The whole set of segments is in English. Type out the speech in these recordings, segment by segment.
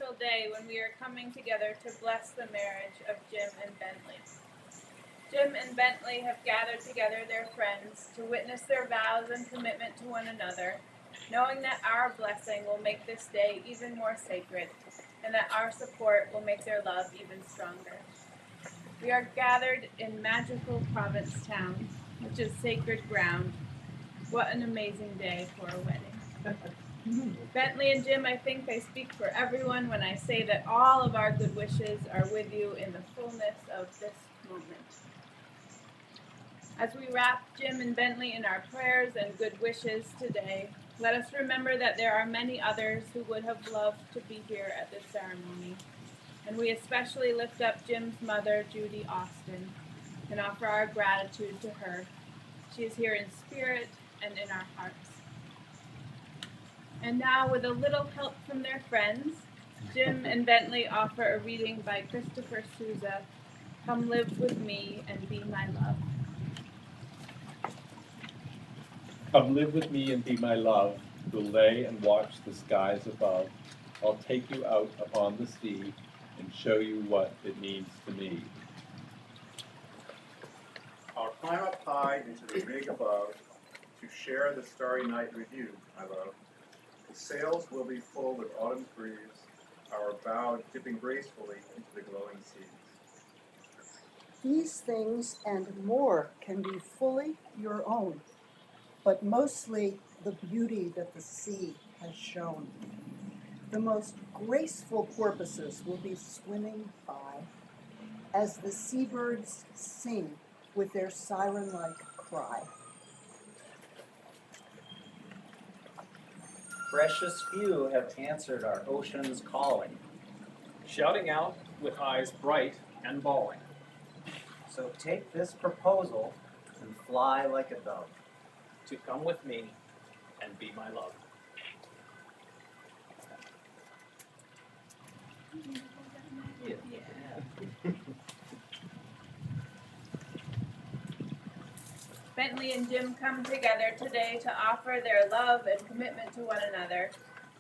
special day when we are coming together to bless the marriage of Jim and Bentley. Jim and Bentley have gathered together their friends to witness their vows and commitment to one another, knowing that our blessing will make this day even more sacred, and that our support will make their love even stronger. We are gathered in magical Provincetown, which is sacred ground. What an amazing day for a wedding. Bentley and Jim, I think I speak for everyone when I say that all of our good wishes are with you in the fullness of this moment. As we wrap Jim and Bentley in our prayers and good wishes today, let us remember that there are many others who would have loved to be here at this ceremony. And we especially lift up Jim's mother, Judy Austin, and offer our gratitude to her. She is here in spirit and in our hearts. And now, with a little help from their friends, Jim and Bentley offer a reading by Christopher Souza, Come Live With Me and Be My Love. Come live with me and be my love, who'll lay and watch the skies above. I'll take you out upon the sea and show you what it means to me. I'll climb up high into the big above to share the starry night with you, my love. The sails will be full with autumn's breeze, our bow dipping gracefully into the glowing seas. These things and more can be fully your own, but mostly the beauty that the sea has shown. The most graceful porpoises will be swimming by as the seabirds sing with their siren-like cry. Precious few have answered our ocean's calling, shouting out with eyes bright and bawling. So take this proposal and fly like a dove. To come with me and be my love. Bentley and Jim come together today to offer their love and commitment to one another,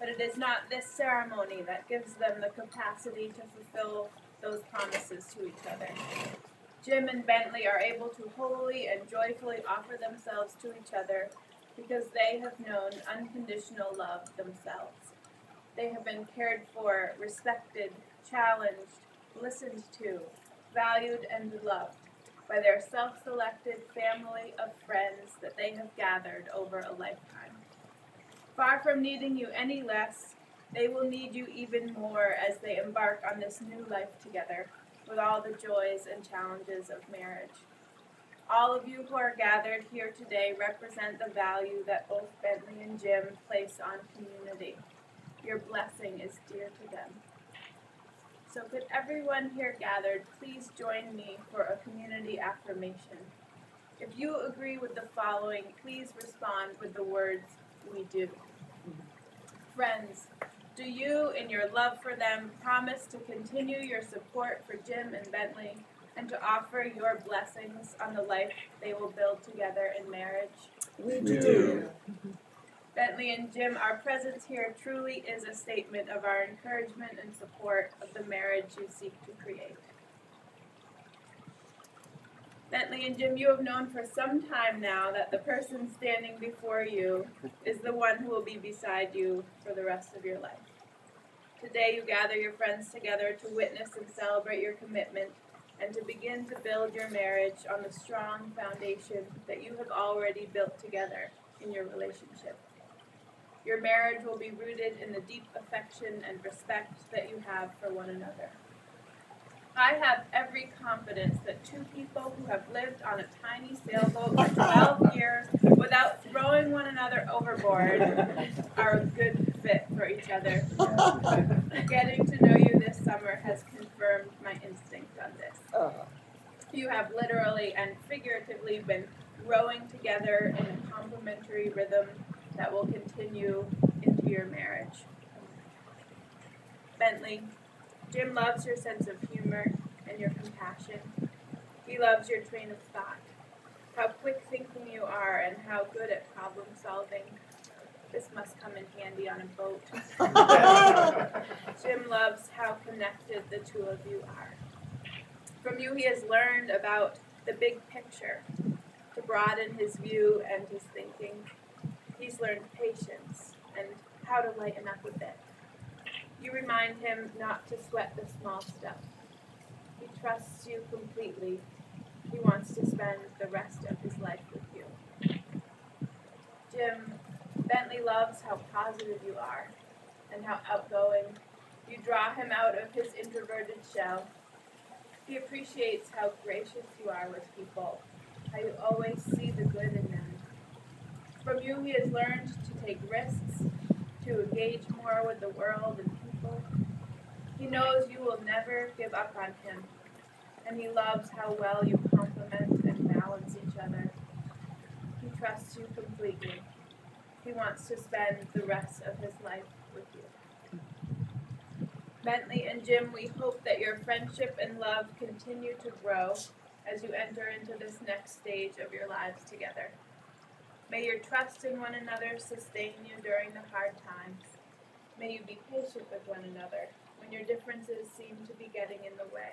but it is not this ceremony that gives them the capacity to fulfill those promises to each other. Jim and Bentley are able to wholly and joyfully offer themselves to each other because they have known unconditional love themselves. They have been cared for, respected, challenged, listened to, valued, and loved by their self-selected family of friends that they have gathered over a lifetime. Far from needing you any less, they will need you even more as they embark on this new life together, with all the joys and challenges of marriage. All of you who are gathered here today represent the value that both Bentley and Jim place on community. Your blessing is dear to them. So could everyone here gathered please join me for a community affirmation? If you agree with the following, please respond with the words, "We do." Friends, do you, in your love for them, promise to continue your support for Jim and Bentley and to offer your blessings on the life they will build together in marriage? We do. Bentley and Jim, our presence here truly is a statement of our encouragement and support of the marriage you seek to create. Bentley and Jim, you have known for some time now that the person standing before you is the one who will be beside you for the rest of your life. Today you gather your friends together to witness and celebrate your commitment and to begin to build your marriage on the strong foundation that you have already built together in your relationship. Your marriage will be rooted in the deep affection and respect that you have for one another. I have every confidence that two people who have lived on a tiny sailboat for 12 years without throwing one another overboard are a good fit for each other. Getting to know you this summer has confirmed my instinct on this. You have literally and figuratively been growing together in a complementary rhythm that will continue into your marriage. Bentley, Jim loves your sense of humor and your compassion. He loves your train of thought, how quick thinking you are, and how good at problem solving. This must come in handy on a boat. Jim loves how connected the two of you are. From you he has learned about the big picture, to broaden his view and his thinking. He's learned patience and how to lighten up a bit. You remind him not to sweat the small stuff. He trusts you completely. He wants to spend the rest of his life with you. Jim, Bentley loves how positive you are and how outgoing. You draw him out of his introverted shell. He appreciates how gracious you are with people, how you always see the good in them. From you he has learned to take risks, to engage more with the world and people. He knows you will never give up on him, and he loves how well you complement and balance each other. He trusts you completely. He wants to spend the rest of his life with you. Bentley and Jim, we hope that your friendship and love continue to grow as you enter into this next stage of your lives together. May your trust in one another sustain you during the hard times. May you be patient with one another when your differences seem to be getting in the way.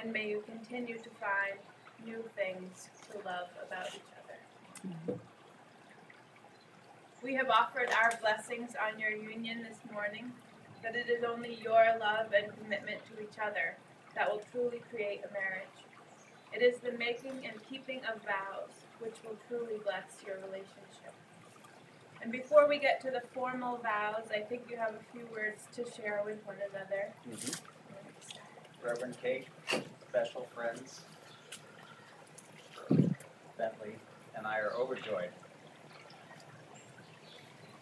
And may you continue to find new things to love about each other. We have offered our blessings on your union this morning, that it is only your love and commitment to each other that will truly create a marriage. It is the making and keeping of vows which will truly bless your relationship. And before we get to the formal vows, I think you have a few words to share with one another. Reverend Kate, special friends, Bentley and I are overjoyed.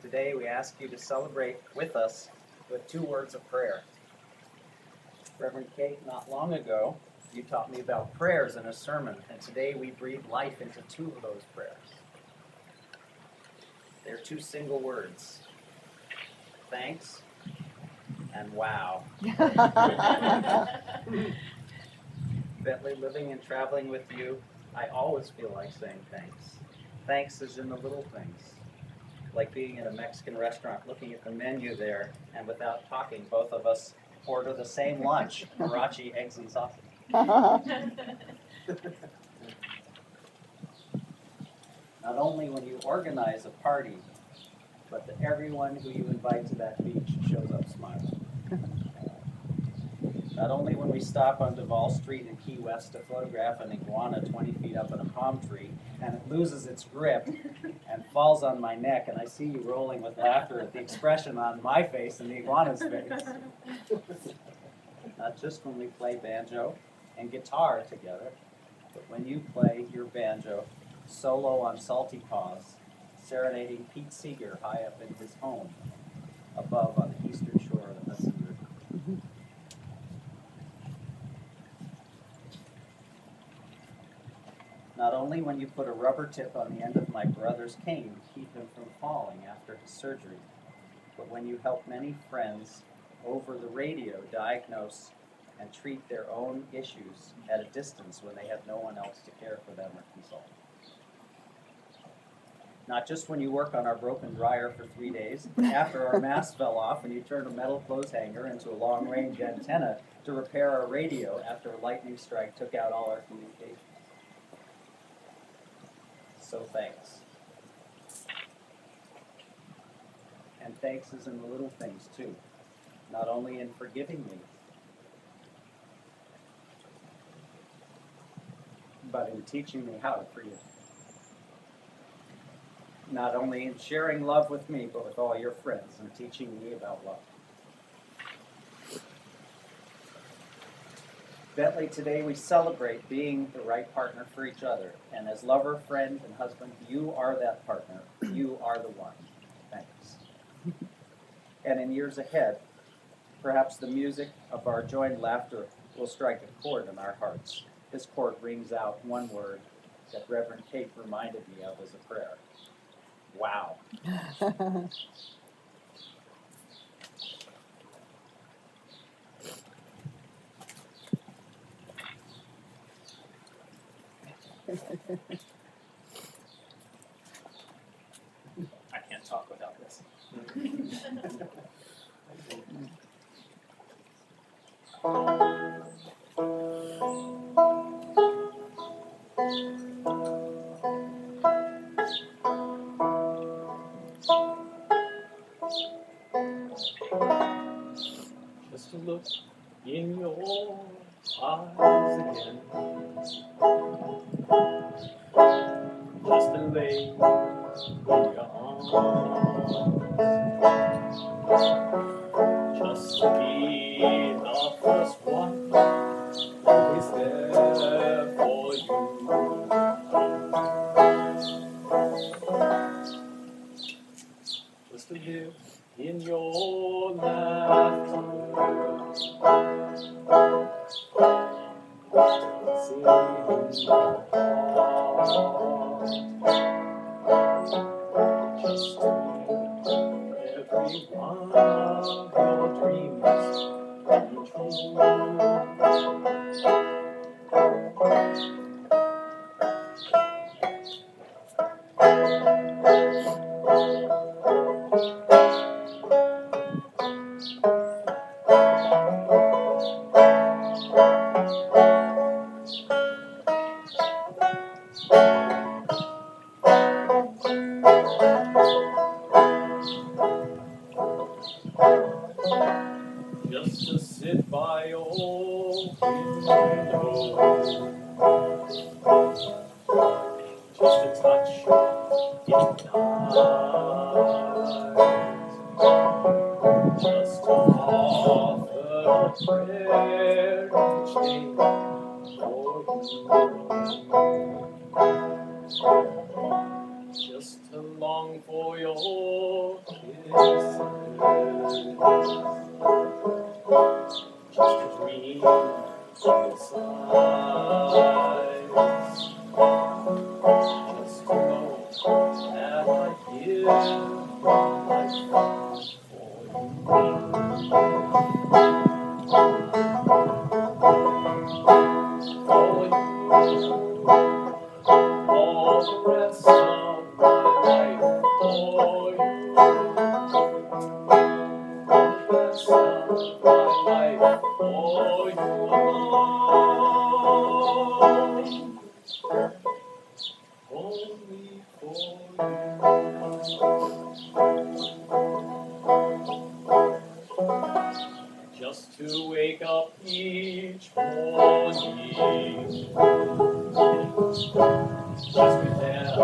Today we ask you to celebrate with us with 2 words of prayer. Reverend Kate, not long ago, you taught me about prayers in a sermon, and today we breathe life into 2 of those prayers. They're 2 single words: thanks and wow. Bentley, living and traveling with you, I always feel like saying thanks. Thanks is in the little things, like being in a Mexican restaurant, looking at the menu there, and without talking, both of us order the same lunch, Karachi eggs and sausage. Not only when you organize a party, but that everyone who you invite to that beach shows up smiling. Not only when we stop on Duval Street in Key West to photograph an iguana 20 feet up in a palm tree, and it loses its grip and falls on my neck, and I see you rolling with laughter at the expression on my face and the iguana's face. Not just when we play banjo and guitar together, but when you play your banjo solo on Salty Paws, serenading Pete Seeger high up in his home above on the eastern shore of the Hudson River. Not only when you put a rubber tip on the end of my brother's cane to keep him from falling after his surgery, but when you help many friends over the radio diagnose and treat their own issues at a distance when they have no one else to care for them or consult. Not just when you work on our broken dryer for 3 days, after our mast fell off and you turned a metal clothes hanger into a long-range antenna to repair our radio after a lightning strike took out all our communications. So thanks. And thanks is in the little things too, not only in forgiving me, but in teaching me how to forgive. Not only in sharing love with me, but with all your friends and teaching me about love. Bentley, today we celebrate being the right partner for each other. And as lover, friend, and husband, you are that partner. You are the one. Thanks. And in years ahead, perhaps the music of our joined laughter will strike a chord in our hearts. This chord rings out one word that Reverend Kate reminded me of as a prayer. Wow. I can't talk without this. look in your eyes again. Just to lay in your arms. Just to be the first one always there for you. Just to live in your laughter. Sing in your heart. Just to make every one of your dreams come true. Just to sit by your window, just to touch your eyes, just to offer a prayer each day for you, just to long for your kisses. Just to dream of your sighs. Just to know that I give my life for you. All the rest of my life for you. All the rest of my life for you alone. Only for you. Just to wake up each morning, just be there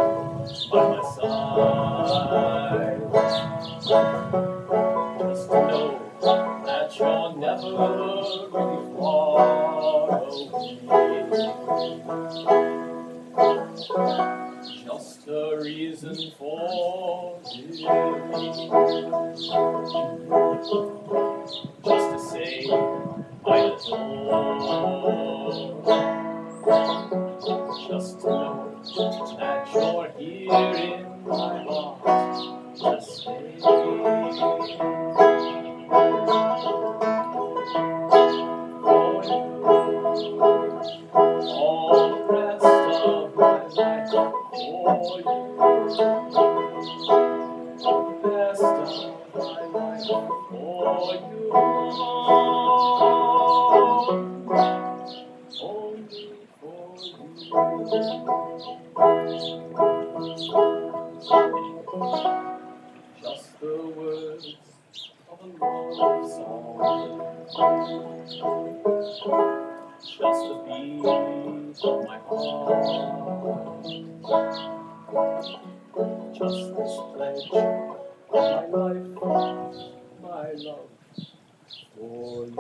by my side, just to know that you're never really far away. Just a reason for living. Just to say I adore. Just to know that you're here in my heart to stay. For you, all the rest of my life. For you, all the rest of my life. For you, only for you. Just the words of a love song. Just the beat of my heart. Just this pledge of my life, my love for you.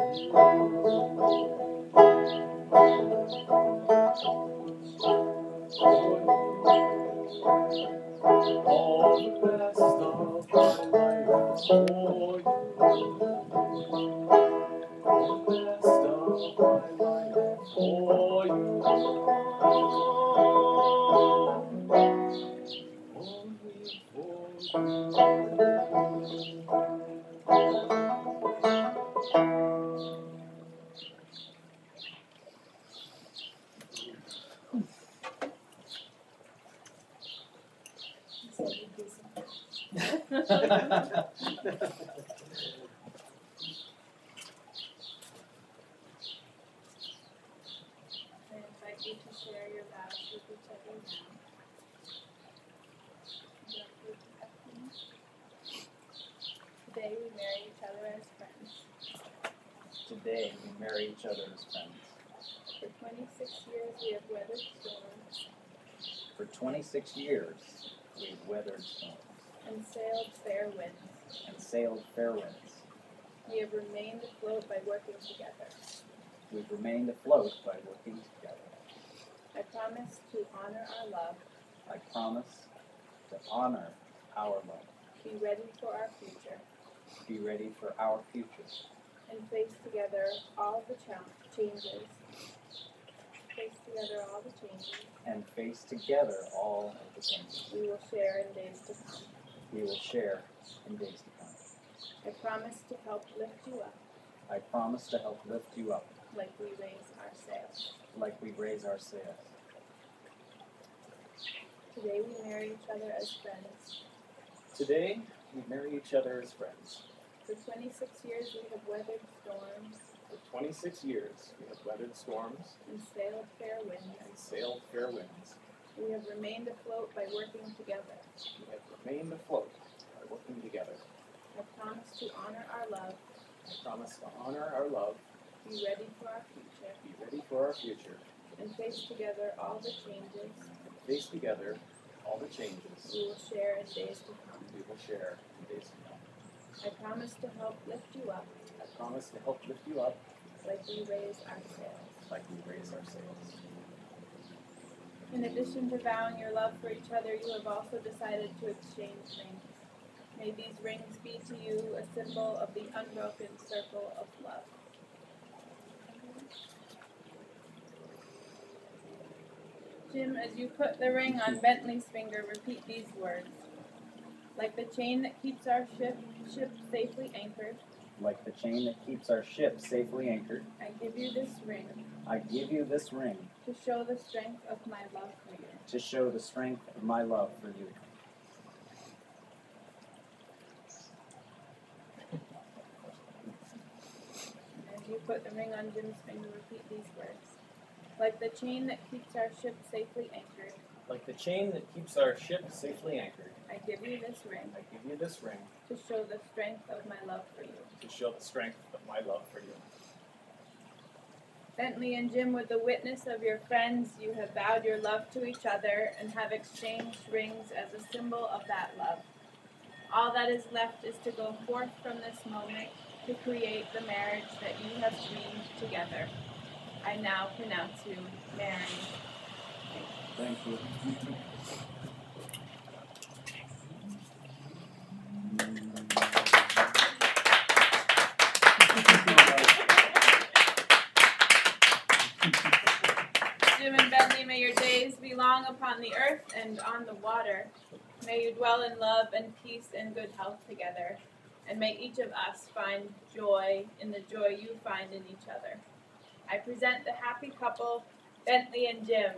All the best of my life for you. All the best of my life for you. Only for I invite you to share your vows with each other now. Today we marry each other as friends. today we marry each other as friends. For 26 years we have weathered storms For 26 years, we've weathered storms and sailed fair winds. and sailed fair winds. We have remained afloat by working together. We've remained afloat by working together. I promise to honor our love, I promise to honor our love, be ready for our future, be ready for our future, and face together all the changes. Face together all the changes and face together all of the changes we will share in days to come. we will share in days to come. I promise to help lift you up I promise to help lift you up like we raise our sails. like we raise our sails. Today we marry each other as friends. Today, we marry each other as friends. For 26 years we have weathered storms For 26 years, we have weathered storms and sailed fair winds. and sailed fair winds. We have remained afloat by working together. We have remained afloat by working together. I promise to honor our love, I promise to honor our love, be ready for our future, be ready for our future, and face together all the changes face together all the changes we will share in days to come. we will share in days to come. I promise to help lift you up I promise to help lift you up like we raise our sails. like we raise our sails. In addition to vowing your love for each other, you have also decided to exchange rings. May these rings be to you a symbol of the unbroken circle of love. Jim, as you put the ring on Bentley's finger, repeat these words. Like the chain that keeps our ship safely anchored, Like the chain that keeps our ship safely anchored, I give you this ring I give you this ring to show the strength of my love for you. to show the strength of my love for you. As you put the ring on Jim's finger, repeat these words. Like the chain that keeps our ship safely anchored, Like the chain that keeps our ship safely anchored, I give you this ring I give you this ring to show the strength of my love for you. to show the strength of my love for you. Bentley and Jim, with the witness of your friends, you have vowed your love to each other and have exchanged rings as a symbol of that love. All that is left is to go forth from this moment to create the marriage that you have dreamed together. I now pronounce you married. Thank you. Jim and Bentley, may your days be long upon the earth and on the water. May you dwell in love and peace and good health together. And may each of us find joy in the joy you find in each other. I present the happy couple, Bentley and Jim.